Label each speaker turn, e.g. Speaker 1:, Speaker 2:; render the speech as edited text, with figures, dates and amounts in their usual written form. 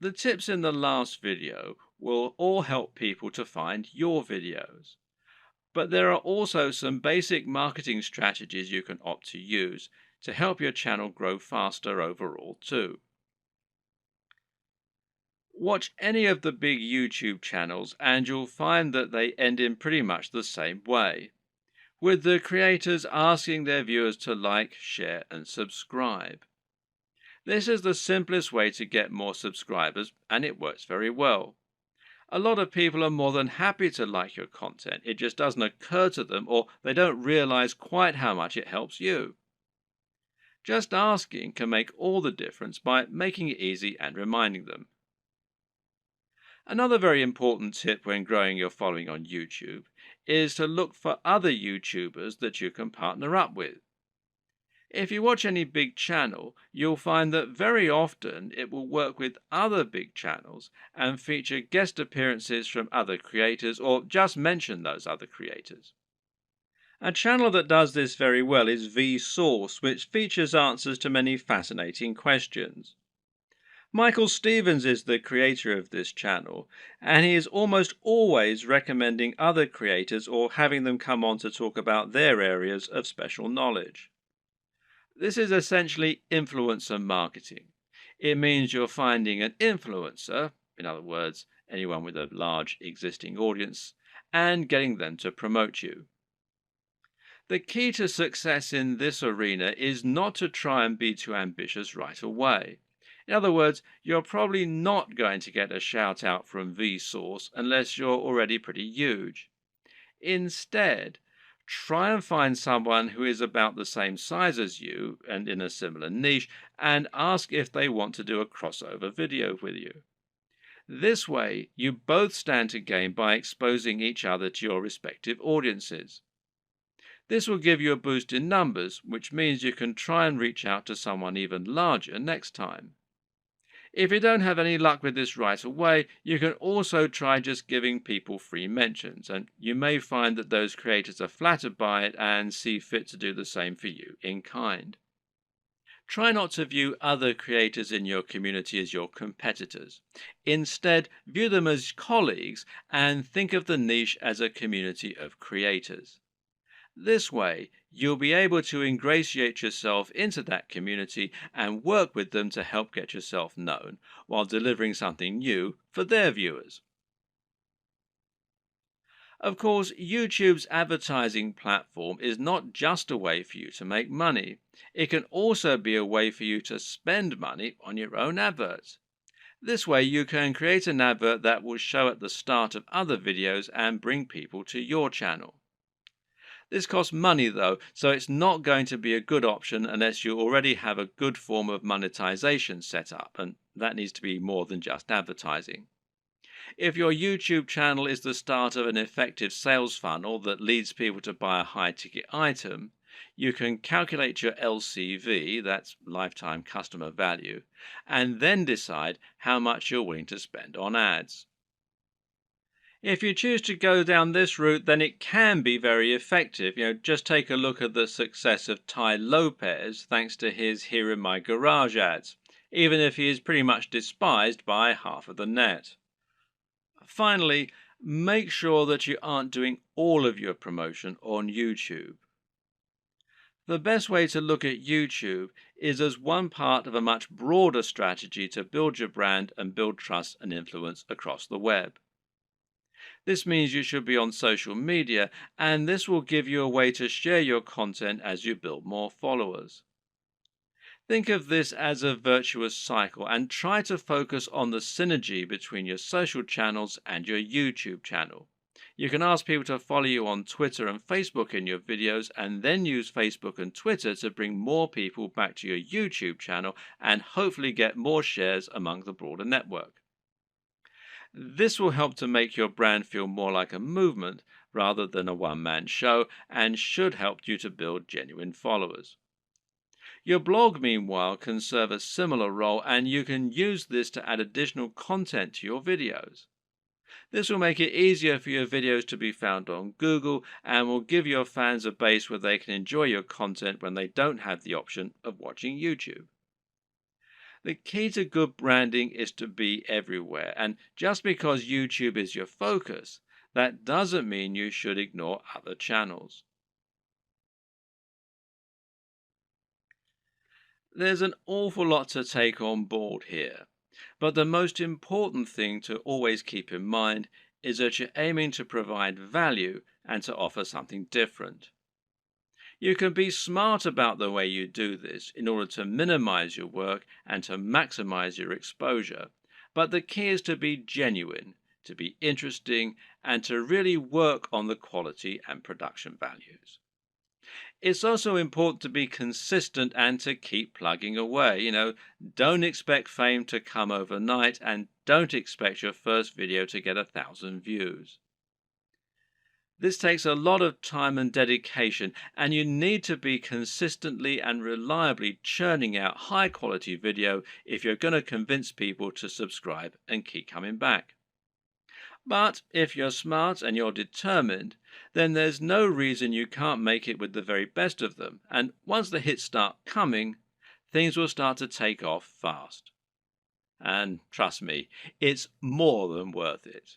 Speaker 1: The tips in the last video will all help people to find your videos. But there are also some basic marketing strategies you can opt to use to help your channel grow faster overall too. Watch any of the big YouTube channels and you'll find that they end in pretty much the same way, with the creators asking their viewers to like, share, and subscribe. This is the simplest way to get more subscribers, and it works very well. A lot of people are more than happy to like your content. It just doesn't occur to them, or they don't realize quite how much it helps you. Just asking can make all the difference by making it easy and reminding them. Another very important tip when growing your following on YouTube is to look for other YouTubers that you can partner up with. If you watch any big channel, you'll find that very often it will work with other big channels and feature guest appearances from other creators or just mention those other creators. A channel that does this very well is Vsauce, which features answers to many fascinating questions. Michael Stevens is the creator of this channel, and he is almost always recommending other creators or having them come on to talk about their areas of special knowledge. This is essentially influencer marketing. It means you're finding an influencer, in other words, anyone with a large existing audience, and getting them to promote you. The key to success in this arena is not to try and be too ambitious right away. In other words, you're probably not going to get a shout out from Vsauce unless you're already pretty huge. Instead, try and find someone who is about the same size as you and in a similar niche and ask if they want to do a crossover video with you. This way, you both stand to gain by exposing each other to your respective audiences. This will give you a boost in numbers, which means you can try and reach out to someone even larger next time. If you don't have any luck with this right away, you can also try just giving people free mentions, and you may find that those creators are flattered by it and see fit to do the same for you in kind. Try not to view other creators in your community as your competitors. Instead, view them as colleagues and think of the niche as a community of creators. This way, you'll be able to ingratiate yourself into that community and work with them to help get yourself known while delivering something new for their viewers. Of course, YouTube's advertising platform is not just a way for you to make money. It can also be a way for you to spend money on your own adverts. This way, you can create an advert that will show at the start of other videos and bring people to your channel. This costs money though, so it's not going to be a good option unless you already have a good form of monetization set up, and that needs to be more than just advertising. If your YouTube channel is the start of an effective sales funnel that leads people to buy a high-ticket item, you can calculate your LCV, that's lifetime customer value, and then decide how much you're willing to spend on ads. If you choose to go down this route, then it can be very effective. Just take a look at the success of Tai Lopez thanks to his Here in My Garage ads, even if he is pretty much despised by half of the net. Finally, make sure that you aren't doing all of your promotion on YouTube. The best way to look at YouTube is as one part of a much broader strategy to build your brand and build trust and influence across the web. This means you should be on social media, and this will give you a way to share your content as you build more followers. Think of this as a virtuous cycle and try to focus on the synergy between your social channels and your YouTube channel. You can ask people to follow you on Twitter and Facebook in your videos, and then use Facebook and Twitter to bring more people back to your YouTube channel and hopefully get more shares among the broader network. This will help to make your brand feel more like a movement rather than a one-man show, and should help you to build genuine followers. Your blog, meanwhile, can serve a similar role, and you can use this to add additional content to your videos. This will make it easier for your videos to be found on Google and will give your fans a base where they can enjoy your content when they don't have the option of watching YouTube. The key to good branding is to be everywhere, and just because YouTube is your focus, that doesn't mean you should ignore other channels. There's an awful lot to take on board here, but the most important thing to always keep in mind is that you're aiming to provide value and to offer something different. You can be smart about the way you do this in order to minimize your work and to maximize your exposure, but the key is to be genuine, to be interesting, and to really work on the quality and production values. It's also important to be consistent and to keep plugging away. Don't expect fame to come overnight and don't expect your first video to get 1,000 views. This takes a lot of time and dedication, and you need to be consistently and reliably churning out high quality video if you're going to convince people to subscribe and keep coming back. But if you're smart and you're determined, then there's no reason you can't make it with the very best of them. And once the hits start coming, things will start to take off fast. And trust me, it's more than worth it.